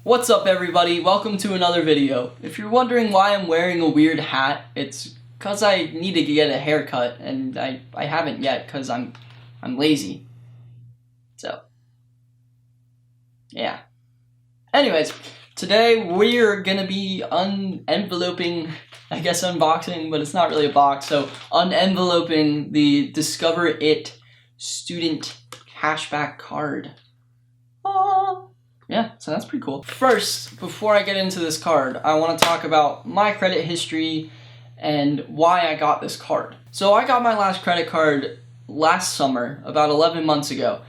What's up everybody, welcome to another video. If you're wondering why I'm wearing a weird hat, it's because I need to get a haircut and I haven't yet because I'm lazy. So, yeah. Anyways, today we're gonna be unenveloping, I guess unboxing, but it's not really a box, so unenveloping the Discover It student cashback card. Yeah, so that's pretty cool. First, before I get into this card, I want to talk about my credit history and why I got this card. So I got my last credit card last summer, about 11 months ago.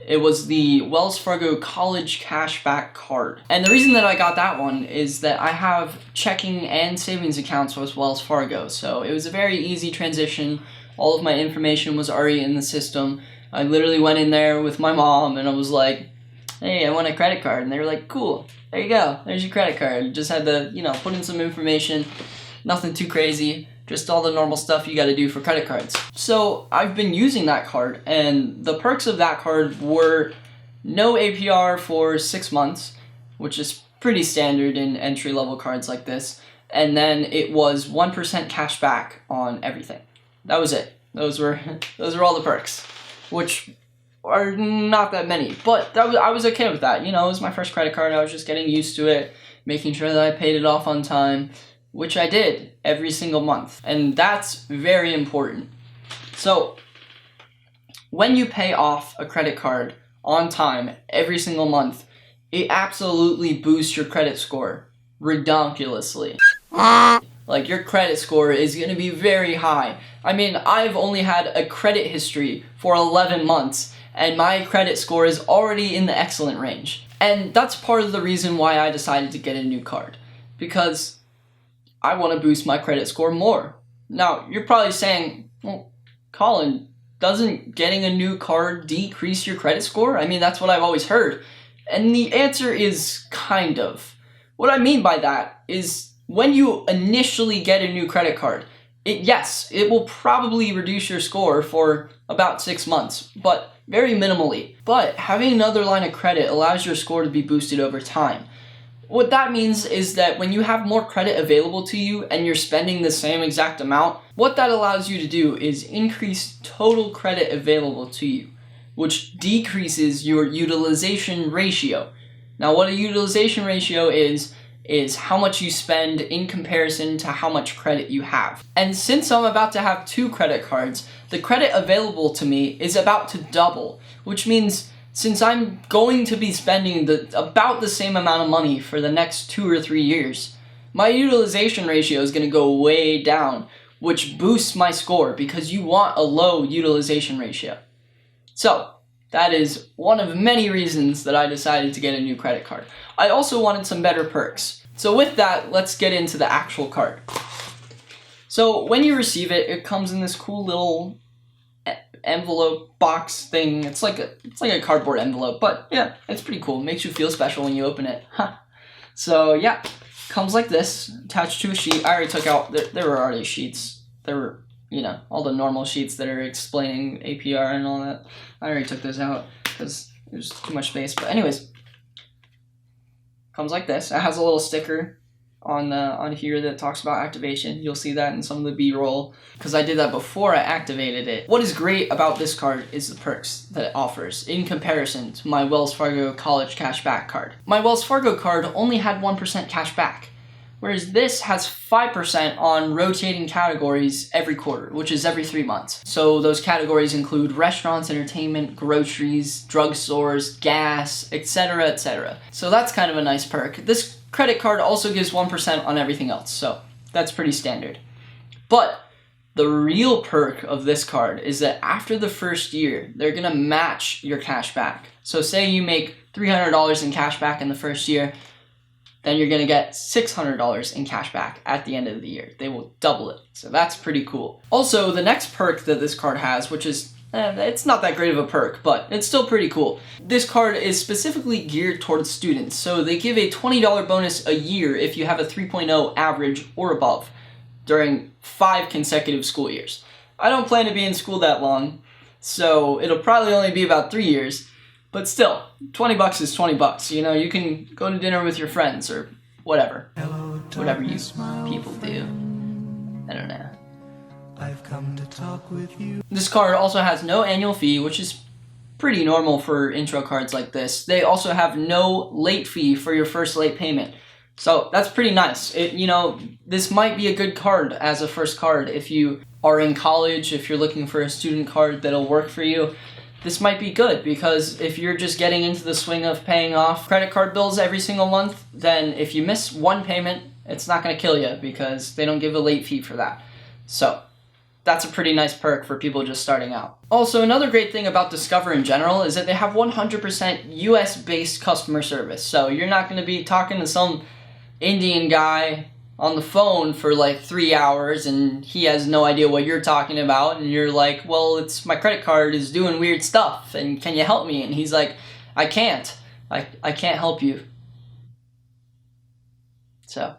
It was the Wells Fargo College Cashback Card. And the reason that I got that one is that I have checking and savings accounts with Wells Fargo. So it was a very easy transition. All of my information was already in the system. I literally went in there with my mom and I was like, hey, I want a credit card. And they were like, cool, there you go, there's your credit card. Just had to, put in some information, nothing too crazy, just all the normal stuff you gotta do for credit cards. So I've been using that card, and the perks of that card were no APR for 6 months, which is pretty standard in entry-level cards like this, and then it was 1% cash back on everything. That was it. Those were all the perks, which are not that many, but I was okay with that. It was my first credit card. I was just getting used to it, making sure that I paid it off on time, which I did every single month, and that's very important. So when you pay off a credit card on time every single month, it absolutely boosts your credit score redonkulously. Like, your credit score is going to be very high. I mean, I've only had a credit history for 11 months, and my credit score is already in the excellent range. And that's part of the reason why I decided to get a new card, because I want to boost my credit score more. Now, you're probably saying, well, Colin, doesn't getting a new card decrease your credit score? I mean, that's what I've always heard. And the answer is kind of. What I mean by that is, when you initially get a new credit card, yes, it will probably reduce your score for about 6 months, but very minimally. But having another line of credit allows your score to be boosted over time. What that means is that when you have more credit available to you and you're spending the same exact amount, what that allows you to do is increase total credit available to you, which decreases your utilization ratio. Now, what a utilization ratio is how much you spend in comparison to how much credit you have. And since I'm about to have 2 credit cards, the credit available to me is about to double, which means since I'm going to be spending about the same amount of money for the next 2 or 3 years, my utilization ratio is going to go way down, which boosts my score because you want a low utilization ratio. So that is one of many reasons that I decided to get a new credit card. I also wanted some better perks. So with that, let's get into the actual card. So when you receive it, it comes in this cool little envelope box thing. It's like a cardboard envelope, but yeah, it's pretty cool. It makes you feel special when you open it. So yeah, comes like this, attached to a sheet. I already took out, there were already sheets. There were, all the normal sheets that are explaining APR and all that. I already took those out because there's too much space. But anyways, comes like this. It has a little sticker on here that talks about activation. You'll see that in some of the B-roll because I did that before I activated it. What is great about this card is the perks that it offers in comparison to my Wells Fargo College Cashback Card. My Wells Fargo card only had 1% cash back, whereas this has 5% on rotating categories every quarter, which is every 3 months. So those categories include restaurants, entertainment, groceries, drugstores, gas, etc., etc. So that's kind of a nice perk. This credit card also gives 1% on everything else, so that's pretty standard. But the real perk of this card is that after the first year, they're gonna match your cash back. So say you make $300 in cash back in the first year, then you're going to get $600 in cash back at the end of the year. They will double it. So that's pretty cool. Also, the next perk that this card has, which is, it's not that great of a perk, but it's still pretty cool. This card is specifically geared towards students. So they give a $20 bonus a year if you have a 3.0 average or above during 5 consecutive school years. I don't plan to be in school that long, so it'll probably only be about 3 years. But still, 20 bucks is 20 bucks. You know, you can go to dinner with your friends or whatever. Whatever you people do. I don't know. I've come to talk with you. This card also has no annual fee, which is pretty normal for intro cards like this. They also have no late fee for your first late payment. So that's pretty nice. You know, this might be a good card as a first card if you are in college, if you're looking for a student card that'll work for you. This might be good because if you're just getting into the swing of paying off credit card bills every single month, then if you miss one payment, it's not going to kill you because they don't give a late fee for that. So that's a pretty nice perk for people just starting out. Also, another great thing about Discover in general is that they have 100% US-based customer service. So you're not going to be talking to some Indian guy on the phone for like 3 hours and he has no idea what you're talking about and you're like, well, it's my credit card is doing weird stuff and can you help me? And he's like, I can't help you. So,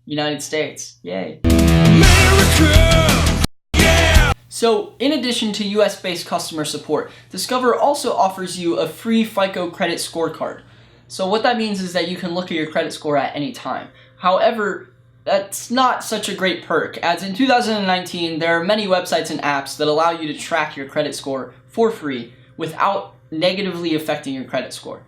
United States, yay. America! Yeah! So, in addition to US-based customer support, Discover also offers you a free FICO credit scorecard. So what that means is that you can look at your credit score at any time. However, that's not such a great perk, as in 2019, there are many websites and apps that allow you to track your credit score for free without negatively affecting your credit score.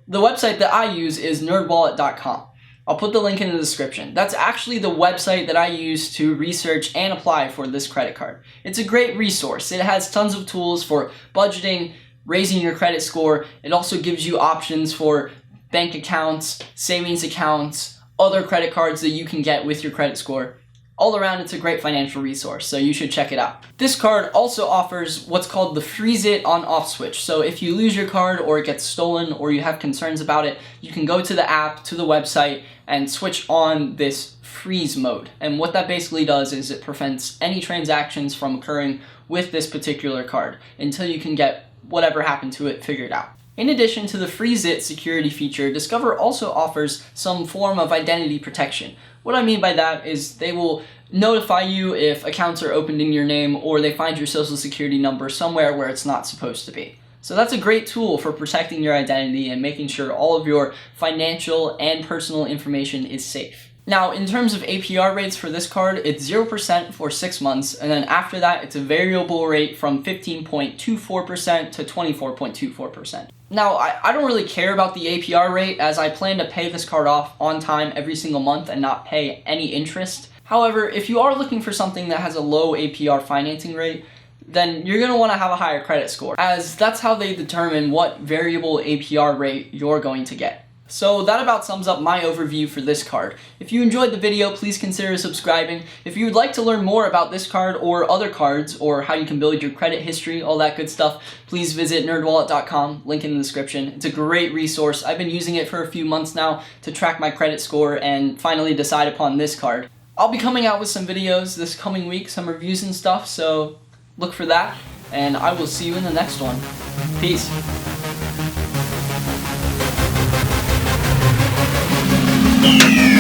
The website that I use is nerdwallet.com. I'll put the link in the description. That's actually the website that I use to research and apply for this credit card. It's a great resource. It has tons of tools for budgeting, raising your credit score. It also gives you options for bank accounts, savings accounts, other credit cards that you can get with your credit score. All around, it's a great financial resource, so you should check it out. This card also offers what's called the freeze it on off switch. So if you lose your card or it gets stolen or you have concerns about it, you can go to the app, to the website, and switch on this freeze mode. And what that basically does is it prevents any transactions from occurring with this particular card until you can get whatever happened to it figured out. In addition to the Freeze It security feature, Discover also offers some form of identity protection. What I mean by that is they will notify you if accounts are opened in your name or they find your social security number somewhere where it's not supposed to be. So that's a great tool for protecting your identity and making sure all of your financial and personal information is safe. Now, in terms of APR rates for this card, it's 0% for 6 months, and then after that, it's a variable rate from 15.24% to 24.24%. Now, I don't really care about the APR rate, as I plan to pay this card off on time every single month and not pay any interest. However, if you are looking for something that has a low APR financing rate, then you're going to want to have a higher credit score, as that's how they determine what variable APR rate you're going to get. So that about sums up my overview for this card. If you enjoyed the video, please consider subscribing. If you would like to learn more about this card or other cards or how you can build your credit history, all that good stuff, please visit nerdwallet.com, link in the description. It's a great resource. I've been using it for a few months now to track my credit score and finally decide upon this card. I'll be coming out with some videos this coming week, some reviews and stuff, so look for that, and I will see you in the next one. Peace. Yeah.